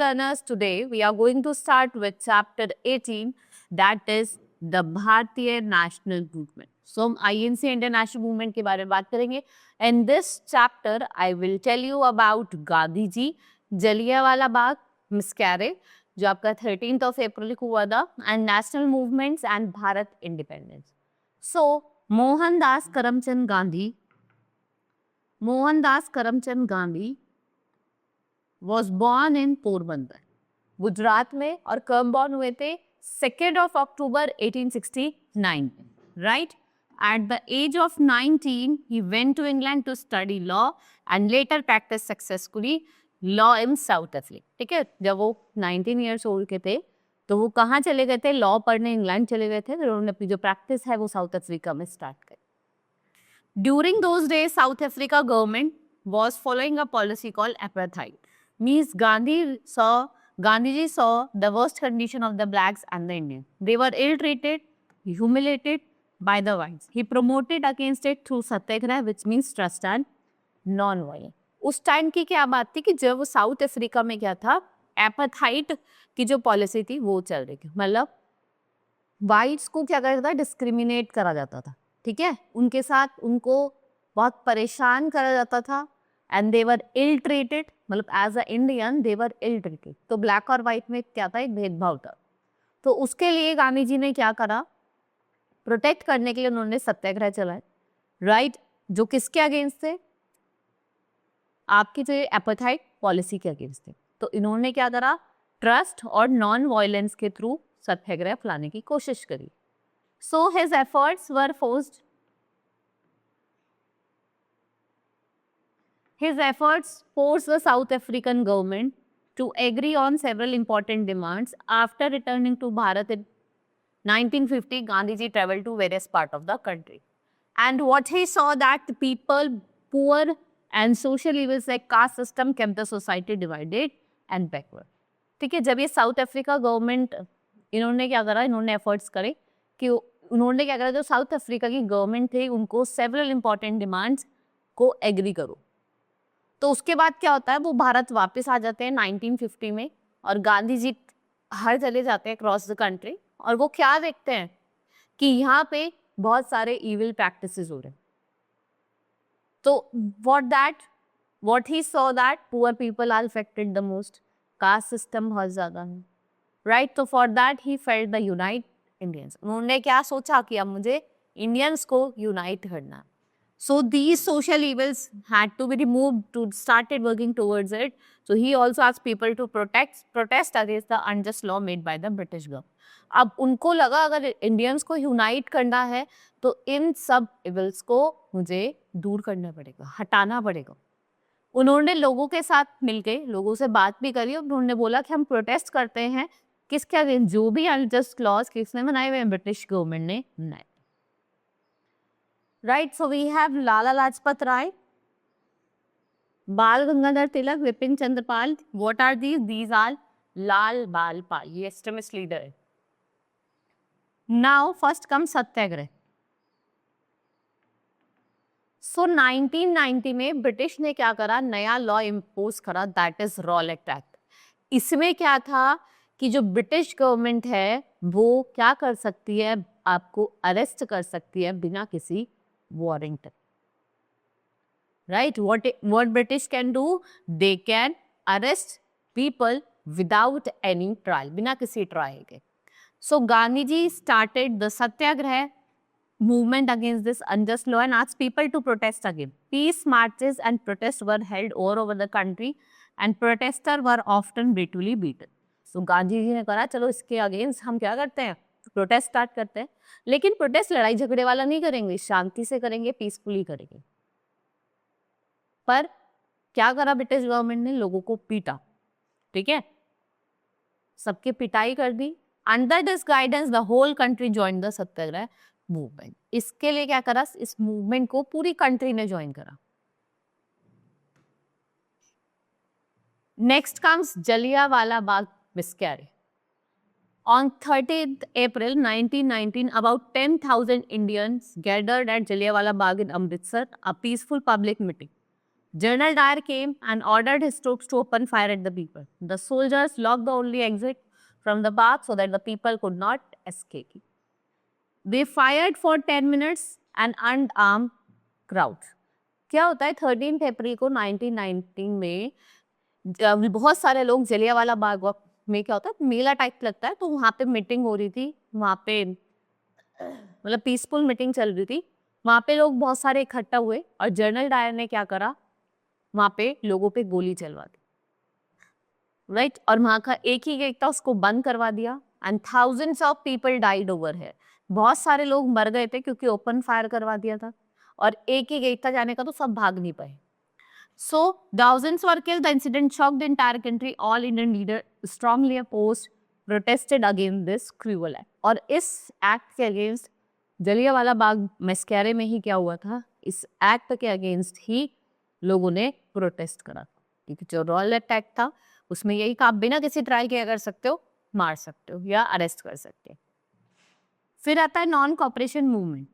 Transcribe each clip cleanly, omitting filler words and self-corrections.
learners, today we are going to start with chapter 18, that is the Bharatiya National Movement. So हम INC Indian National Movement के बारे में बात करेंगे. In this chapter, I will tell you about Gandhi ji, Jallianwala Bagh miscarriage जो आपका 13th of April को हुआ था, and national movements and Bharat independence. So Mohandas Karamchand Gandhi was born in Porbandar, Gujarat में, और कब बॉर्न हुए थे? 2nd of October 1869, right? At the age of 19, he went to England to study law and later practiced successfully law in South Africa. ठीक है, जब वो 19 years old के थे तो वो कहाँ चले गए थे? लॉ पढ़ने इंग्लैंड चले गए थे. फिर उन्होंने अपनी जो प्रैक्टिस है वो साउथ अफ्रीका में स्टार्ट करी. During those days, South Africa government was following a policy called apartheid. Means Gandhiji saw the worst condition of the blacks and the Indians. They were ill-treated, humiliated by the whites. He promoted against it through satyagraha, which means trust and non-violence. उस time की क्या बात थी कि जब south Africa में क्या था, एपार्थाइड की जो पॉलिसी थी वो चल रही थी. मतलब वाइट्स को क्या करता था? डिस्क्रिमिनेट करा जाता था. ठीक है, उनके साथ उनको बहुत परेशान करा जाता था. And they were ill treated, मतलब as a Indian they were ill treated. तो ब्लैक और वाइट में क्या था? एक भेदभाव था. तो उसके लिए गांधी जी ने क्या करा? प्रोटेक्ट करने के लिए उन्होंने सत्याग्रह चलाए, राइट? जो किसके अगेंस्ट थे? आपकी जो एपार्थाइड पॉलिसी के अगेंस्ट थे. तो इन्होंने क्या करा? ट्रस्ट और नॉन वायलेंस के थ्रू सत्याग्रह फैलाने की कोशिश करी. So his efforts were forced. His efforts forced the South African government to agree on several important demands. After returning to Bharat in 1950, Gandhiji traveled to various parts of the country. And what he saw that the people, poor and social evils like caste system kept the society divided and backward. ठीक है, जब ये south Africa government इन्होंने क्या करा? इन्होंने efforts करे कि उन्होंने क्या करा? जो साउथ अफ्रीका की गवर्नमेंट थी उनको सेवरल इंपॉर्टेंट डिमांड्स को एग्री करो. तो उसके बाद क्या होता है? वो भारत वापस आ जाते हैं 1950 में, और गांधी जी हर चले जाते हैं अक्रॉस द कंट्री, और वो क्या देखते हैं कि यहाँ पे बहुत सारे इविल प्रैक्टिसेस हो रहे हैं. तो what he saw that poor people are affected the most, caste system बहुत ज्यादा है, राइट? तो for that he felt the unite Indians. उन्होंने क्या सोचा कि अब मुझे इंडियंस को यूनाइट करना. So these social evils had to be removed to started working towards it. So he also asked people to protest against the unjust law made by the British government. अब उनको लगा अगर Indians को unite करना है तो इन सब evils को मुझे दूर करना पड़ेगा, हटाना पड़ेगा. उन्होंने लोगों के साथ मिलके लोगों से बात भी करी और उन्होंने बोला कि हम प्रोटेस्ट करते हैं किसके अगेंस्ट? जो भी अनजस्ट लॉज किसने बनाए हुए हैं? ब्रिटिश गवर्नमेंट ने बनाए, right? So we have Lala Lajpat Rai, Bal Gangadhar Tilak, Bipin Chandra Pal. What are these? These are Lal Bal Pal, ये एक्सट्रीमिस्ट लीडर है. Now first come satyagraha. So 1990 में ब्रिटिश ने क्या करा? नया लॉ इम्पोज करा, दैट इज रॉलेट एक्ट. इसमें क्या था कि जो ब्रिटिश गवर्नमेंट है वो क्या कर सकती है? आपको अरेस्ट कर सकती है बिना किसी warrant, right? What British can do? They can arrest people without any trial, बिना किसी ट्रायल के. So Gandhi ji started the satyagraha movement against this unjust law and asked people to protest again. Peace marches and protests were held all over the country and protesters were often brutally beaten. So Gandhi ji ने कहा चलो इसके against हम क्या करते हैं? Protest start करते हैं. लेकिन प्रोटेस्ट लड़ाई झगड़े वाला नहीं करेंगे, शांति से करेंगे, पीसफुली करेंगे. पर क्या करा ब्रिटिश गवर्नमेंट ने? लोगों को पीटा. ठीक है, सबकी पिटाई कर दी. Under this guidance the whole country joined the satyagraha movement. इसके लिए क्या करा? इस मूवमेंट को पूरी कंट्री ने ज्वाइन करा. Next comes Jallianwala Bagh miscarriage. On 30th April 1919, about 10,000 Indians gathered at Jallianwala Bagh in Amritsar, a peaceful public meeting. General Dyer came and ordered his troops to open fire at the people. The soldiers locked the only exit from the park so that the people could not escape. They fired for 10 minutes and unarmed crowd. क्या होता है 13 अप्रैल को 1919 में बहुत सारे लोग जलियांवाला बाग में क्या होता है मेला टाइप लगता है, तो वहाँ पे मीटिंग हो रही थी, वहाँ पे मतलब पीसफुल मीटिंग चल रही थी, वहाँ पे लोग बहुत सारे इकट्ठा हुए और जनरल डायर ने क्या करा, वहाँ पे लोगों पे गोली चलवा दी, राइट। और वहाँ का एक ही गेट था, उसको बंद करवा दिया and thousands of people died over है। बहुत सारे लोग मर गए थे क्योंकि ओपन फायर करवा दिया था और एक ही गेट था जाने का, तो सब भाग नहीं पाए। So thousands were killed. The incident shocked the entire country. All Indian leaders strongly opposed, protested against this cruel act. और इस एक्ट के अगेंस्ट जलियांवाला बाग मस्करे में ही क्या हुआ था, इस एक्ट के अगेंस्ट ही लोगों ने प्रोटेस्ट करा था, क्योंकि जो रॉयल अटैक था उसमें यही कहा, बिना किसी ट्रायल के कर सकते हो, मार सकते हो या अरेस्ट कर सकते हो। फिर आता है non cooperation movement.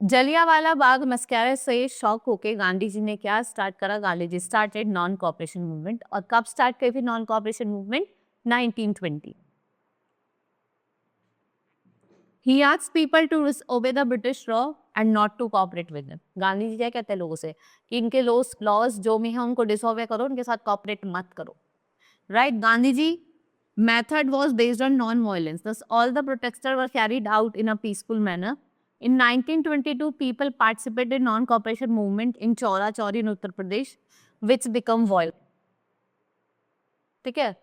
Jallianwala Bagh मस्करे से शॉक होके गांधी जी ने क्या स्टार्ट करा, Gandhi ji started non cooperation movement. और कब स्टार्ट करी थी non cooperation movement? 1920। He asked people to obey the British law and not to cooperate with them. Gandhi ji क्या कहते हैं लोगों से कि इनके लॉज जो भी हैं उनको डिसओबे करो, उनके साथ कॉपरेट मत करो, right. Gandhi ji method was based on non-violence. Thus, all the protesters were carried out in a peaceful manner. In 1922, people participated in non-cooperation movement in Chaura Chauri in Uttar Pradesh, which become violent. ठीक है,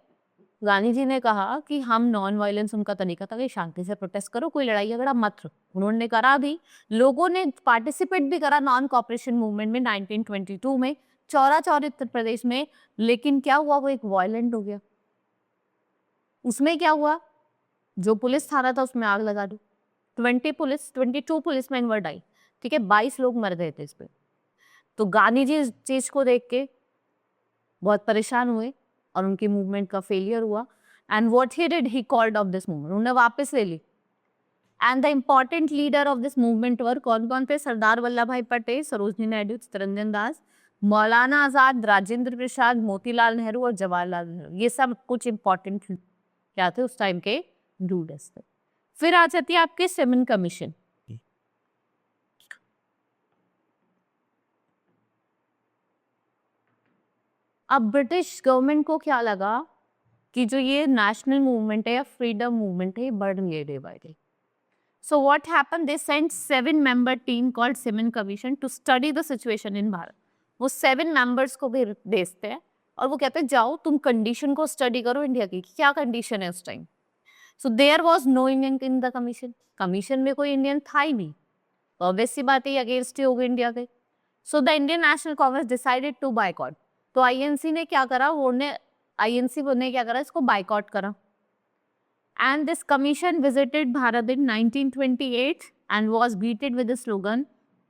गांधी जी ने कहा कि हम non violence, उनका तरीका था कि शांति से प्रोटेस्ट करो, कोई लड़ाई झगड़ा मत करो। उन्होंने करा भी, लोगों ने पार्टिसिपेट भी करा नॉन कॉपरेशन मूवमेंट में 1922 में चौरा चौरी उत्तर प्रदेश में। लेकिन क्या हुआ, वो एक वायलेंट हो गया। उसमें क्या हुआ, जो पुलिस थाना था उसमें आग लगा दी, 22 पुलिस मैन वर डाई, ठीक है, 22 लोग मर गए थे इस पे। तो गांधी जी इस चीज को देख के बहुत परेशान हुए और उनकी मूवमेंट का फेलियर हुआ। And what he did, he called off this movement, उन्होंने वापस ले ली। And the important leader of this movement were कौन कौन थे? सरदार वल्लभ भाई पटेल, सरोजनी नायडू, चित्तरंजन दास, मौलाना आजाद, राजेंद्र प्रसाद, मोतीलाल नेहरू और जवाहरलाल नेहरू। ये सब कुछ इंपॉर्टेंट क्या थे उस टाइम के लीडर्स थे। फिर आ जाती है आपके सेमन कमीशन। अब ब्रिटिश गवर्नमेंट को क्या लगा कि जो ये नेशनल मूवमेंट है या फ्रीडम मूवमेंट है, ये बढ़ रही है day by day. So what happened, they sent 7-member team called Simon commission to study the situation in Bharat. वो 7 मेंबर्स को भी भेजते हैं और वो कहते हैं जाओ तुम कंडीशन को स्टडी करो इंडिया की, क्या कंडीशन है उस time. So there was no Indian in the commission, commission में कोई इंडियन था ही नहीं, तो ऑब्वियस सी बात है अगेंस्ट ही हो गए इंडिया के। So the Indian National Congress decided to boycott. तो आईएनसी ने क्या करा, आईएनसी ने क्या करा, इसको बायकॉट करा। And this commission visited Bharat in 1928 and was greeted with the slogan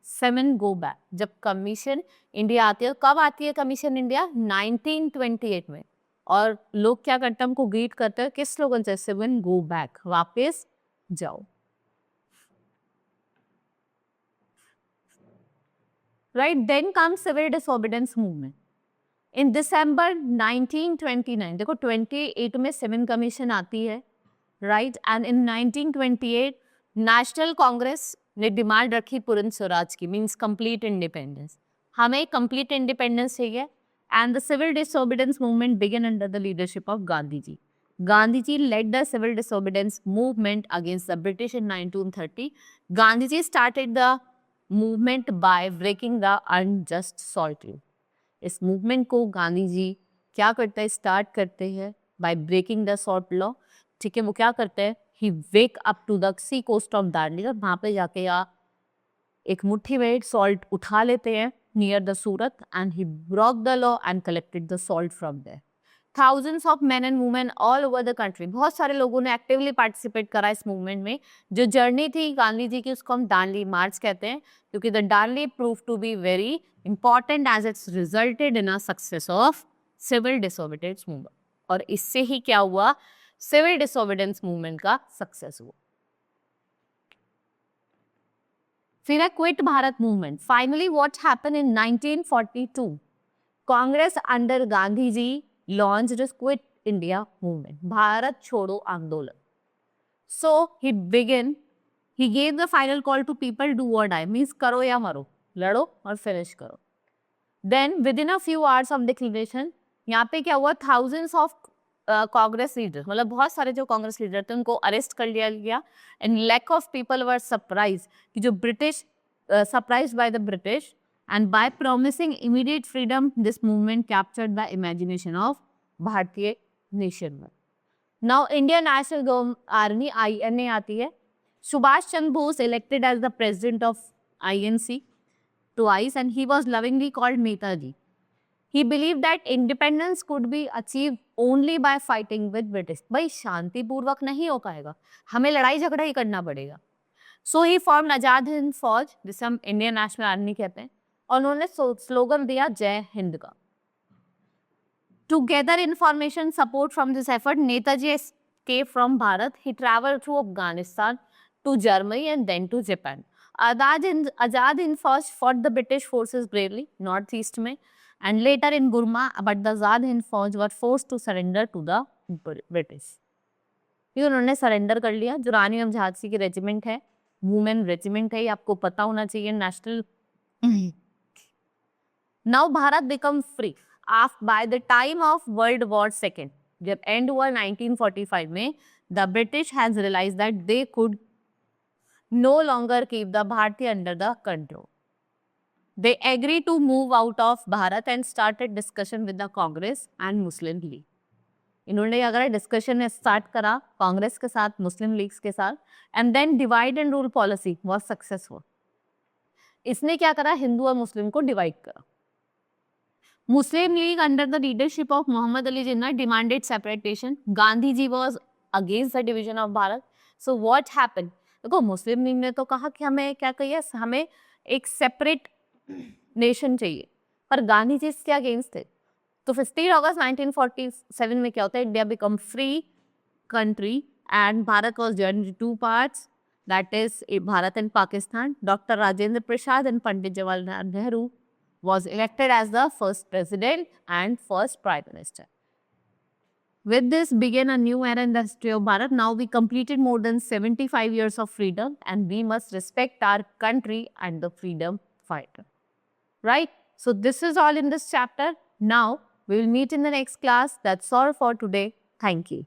seven go back. जब कमीशन इंडिया आती है, कब आती है कमीशन इंडिया? 1928 में। और लोग क्या करते हैं, हमको ग्रीट करते हैं किस स्लोगन से? सेवन गो बैक, वापस जाओ, right. Then comes civil disobedience movement in December 1929। देखो 28 में सेवन कमीशन आती है, right. And in 1928 national congress ने डिमांड रखी पूर्ण स्वराज की, मींस कंप्लीट इंडिपेंडेंस, हमें कंप्लीट इंडिपेंडेंस चाहिए। And the civil disobedience movement began under the leadership of Gandhi ji. Gandhi ji led the civil disobedience movement against the British in 1930. Gandhi ji started the movement by breaking the unjust salt law. इस movement को गांधी जी क्या करते हैं, start करते हैं by breaking the salt law, ठीक है। वो क्या करते हैं, he wake up to the sea coast of Darjeeling, और वहां पे जाके या एक मुट्ठी में सॉल्ट उठा लेते हैं near the Surat, and he broke the law and collected the salt from there. Thousands of men and women all over the country, बहुत सारे लोगों ने एक्टिवली पार्टिसिपेट करा इस मूवमेंट में। जो जर्नी थी गांधी जी की उसको हम दांडी मार्च कहते हैं, क्योंकि the Dandi prove to be very important as it's resulted in a success of civil disobedience movement. और इससे ही क्या हुआ, सिविल डिसोबीडियंस मूवमेंट का सक्सेस हुआ। फिर है quit Bharat movement. Finally what happened in 1942? Congress under Gandhi ji launched quit India movement, Bharat छोड़ो आंदोलन. So he gave the final call to people, do or die, means करो या मरो, लड़ो और फिनिश करो. Then within a few hours of declaration, यहाँ पे क्या हुआ, thousands of कांग्रेस लीडर, मतलब बहुत सारे जो कांग्रेस लीडर थे उनको अरेस्ट कर लिया गया. And lakh of people were surprise कि जो British surprise by the British and by promising immediate freedom this movement captured the imagination of भारतीय nation. Now Indian national army INA आती है. Subhash Chandra Bose elected as the president of INC twice and he was lovingly called Netaji. He believed that independence could be achieved only by fighting with British. भाई शांतिपूर्वक नहीं हो पाएगा, हमें लड़ाई झगड़ा ही करना पड़ेगा. So he formed Azad Hind फौज, जिसे हम इंडियन नेशनल आर्मी कहते हैं, और उन्होंने स्लोगन दिया जय हिंद का. To gather information support from this effort, Netaji escaped from Bharat. He traveled through Afghanistan to Germany and then to Japan. Azad Hind Fauj fought the British forces bravely northeast में, and later in Burma, but the Azad Hind Fauj were forced to surrender to the British. ये उन्होंने surrender कर लिया. जो रानी M Jhansi की regiment है, women regiment है, ये आपको पता होना चाहिए. National. Now Bharat become free by the time of world war second. जब एंड हुआ 1945 में, the British has realise that they could no longer keep the Bharati under the control. They agreed to move out of Bharat and started discussion with the Congress and Muslim League. इन्होंने अगर discussion start करा कांग्रेस के साथ, मुस्लिम leagues के साथ, and then divide and rule policy was successful. इसने क्या करा, हिंदू और मुस्लिम को डिवाइड करा. Muslim League under the leadership of Mohammad Ali Jinnah demanded separation. Gandhi ji was against the division of Bharat. So what happened, देखो मुस्लिम लीग ने तो कहा कि हमें क्या कहिए, हमें एक सेपरेट नेशन चाहिए, पर गांधी जी इसके अगेंस्ट थे. तो 15 अगस्त 1947 में क्या होता है, India become free country and Bharat was divided into two parts, that is Bharat and Pakistan. Doctor Rajendra Prasad and Pandit Jawaharlal Nehru was elected as the first president and first prime minister. With this began a new era in the history of Bharat. Now we completed more than 75 years of freedom and we must respect our country and the freedom fighter. Right? So this is all in this chapter. Now we will meet in the next class. That's all for today. Thank you.